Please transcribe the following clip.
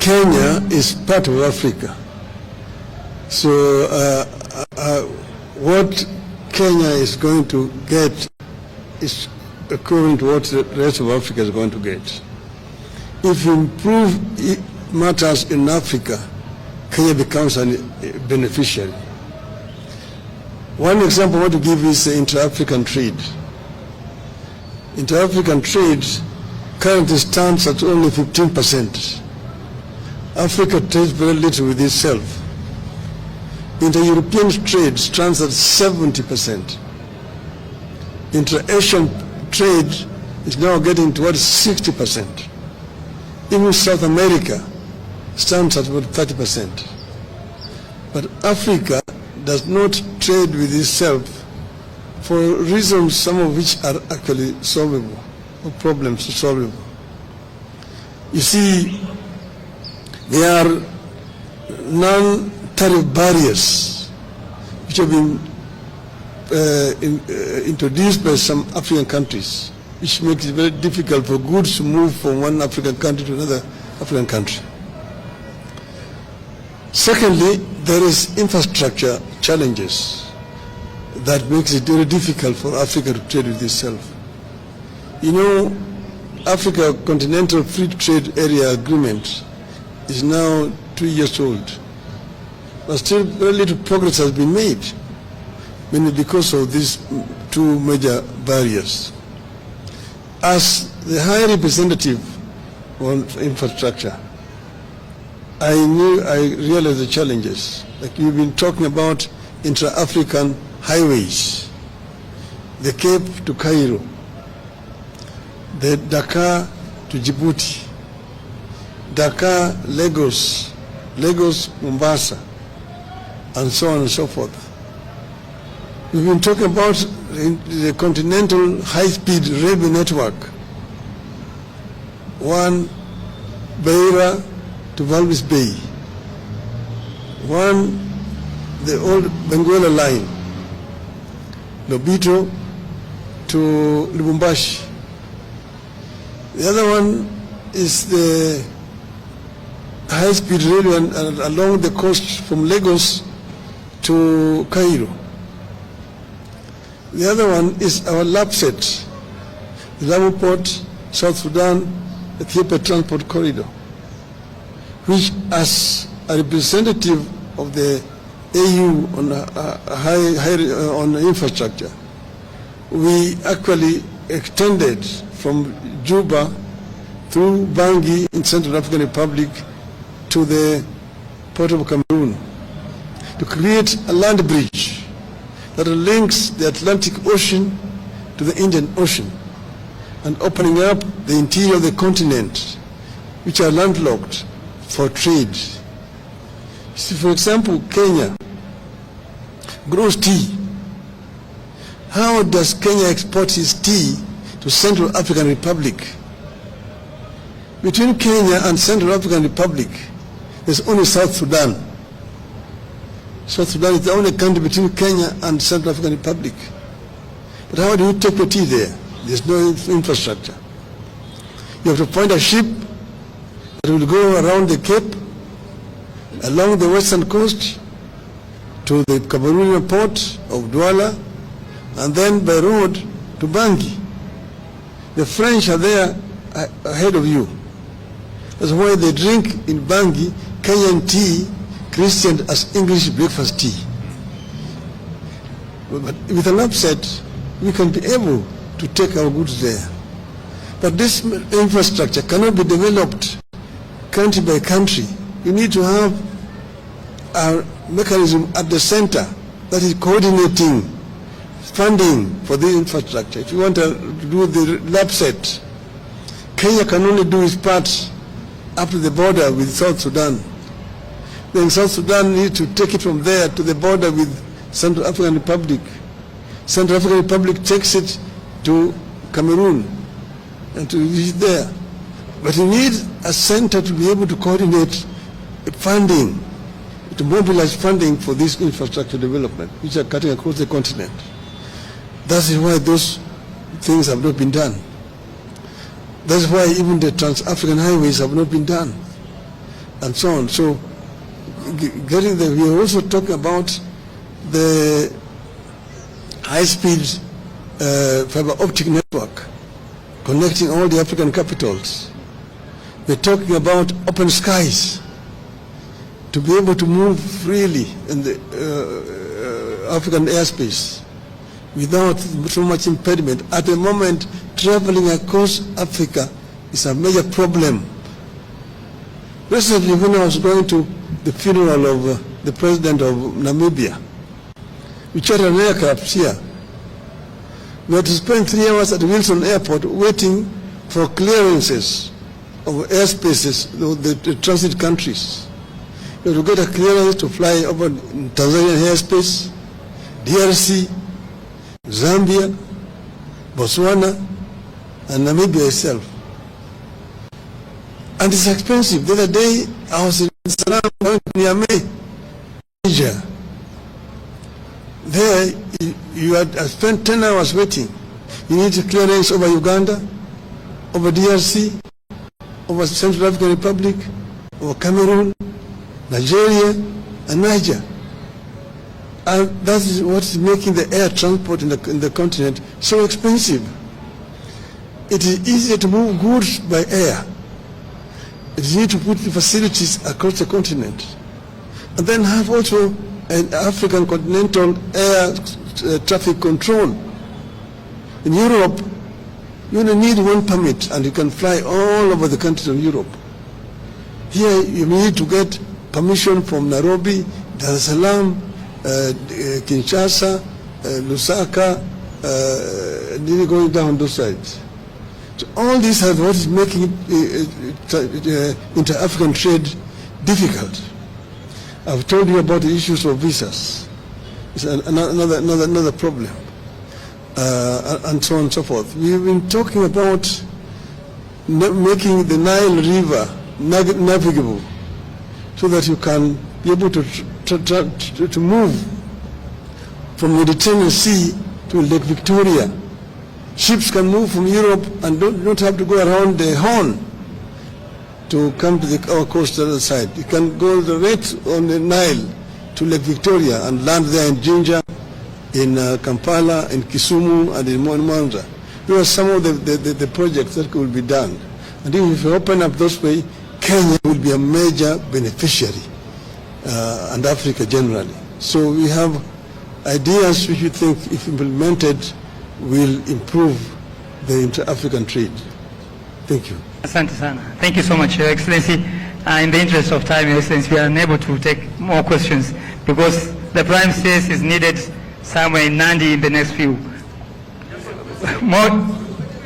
Kenya is part of Africa. So what Kenya is going to get is equivalent to what the rest of Africa is going to get. If you improve matters in Africa, Kenya becomes a beneficiary. One example I want to give is the inter-African trade. Inter-African trade currently stands at only 15%. Africa trades very little with itself. Inter-European trade stands at 70%. Inter-Asian trade is now getting towards 60%. Even South America stands at about 30%. But Africa does not trade with itself for reasons, some of which are actually solvable, or problems solvable. You see, there are non-tariff barriers which have been introduced by some African countries, which makes it very difficult for goods to move from one African country to another African country. Secondly, there is infrastructure challenges that makes it very difficult for Africa to trade with itself. You know, Africa Continental Free Trade Area Agreement is now 2 years old, but still very little progress has been made, mainly because of these two major barriers. As the High Representative on Infrastructure, I realized the challenges. Like you've been talking about intra-African highways, the Cape to Cairo, the Dakar to Djibouti, Dakar, Lagos, Lagos, Mombasa, and so on and so forth. We've been talking about the continental high-speed railway network, one Beira to Walvis Bay, one the old Benguela line, Lobito to Lubumbashi. The other one is the high-speed railway along the coast from Lagos to Cairo. The other one is our LAPSET, the Lamu Port, South Sudan, Ethiopia Transport Corridor, which as a representative of the AU on infrastructure, we actually extended from Juba through Bangui in Central African Republic to the Port of Cameroon to create a land bridge that links the Atlantic Ocean to the Indian Ocean and opening up the interior of the continent, which are landlocked for trade. See, for example, Kenya grows tea. How does Kenya export its tea to Central African Republic? Between Kenya and Central African Republic, there's only South Sudan. South Sudan is the only country between Kenya and Central African Republic. But how do you take the tea there? There's no infrastructure. You have to find a ship that will go around the Cape, along the western coast, to the Cameroonian port of Douala, and then by road to Bangui. The French are there ahead of you. That's why they drink in Bangui Kenyan tea, christened as English breakfast tea. But with an upset, we can be able to take our goods there. But this infrastructure cannot be developed country by country. You need to have a mechanism at the center that is coordinating funding for the infrastructure. If you want to do the LAPSET, Kenya can only do its part up to the border with South Sudan. Then South Sudan needs to take it from there to the border with Central African Republic. Central African Republic takes it to Cameroon and to reach there. But you need a center to be able to coordinate funding, to mobilize funding for this infrastructure development, which are cutting across the continent. That is why those things have not been done. That's why even the trans-African highways have not been done. and so on. So we are also talking about the high-speed fiber optic network connecting all the African capitals. We're talking about open skies, to be able to move freely in the African airspace without so much impediment. At the moment, traveling across Africa is a major problem. Recently, when I was going to the funeral of the president of Namibia, we chartered an aircraft here. We had to spend 3 hours at Wilson Airport waiting for clearances of airspaces, the transit countries. You have to get a clearance to fly over Tanzanian airspace, DRC, Zambia, Botswana, and Namibia itself. And it's expensive. The other day, I was in Salam, going to Niamey, Niger. There, you had spent 10 hours waiting. You need a clearance over Uganda, over DRC, over Central African Republic, over Cameroon, Nigeria, and Niger. And that is what is making the air transport in the continent so expensive. It is easier to move goods by air. It is easier to put the facilities across the continent. And then have also an African continental air traffic control. In Europe, you only need one permit and you can fly all over the countries of Europe. Here, you need to get permission from Nairobi, Dar es Salaam, Kinshasa, Lusaka, nearly going down those sides. So all these are what is making inter-African trade difficult. I've told you about the issues of visas. It's another problem, and so on and so forth. We've been talking about making the Nile River navigable, so that you can be able to move from the Mediterranean Sea to Lake Victoria. Ships can move from Europe and don't have to go around the Horn to come to our coastal side. You can go right on the Nile to Lake Victoria and land there in Jinja, in Kampala, in Kisumu, and in Mwanza. Those are some of the projects that could be done. And if we open up those way, Kenya will be a major beneficiary, and Africa generally. So we have ideas which we think, if implemented, will improve the inter-African trade. Thank you. Asante sana. Thank you so much, Your Excellency. In the interest of time, Your Excellency, we are unable to take more questions because the Prime Minister is needed somewhere in Nandi in the next few. More.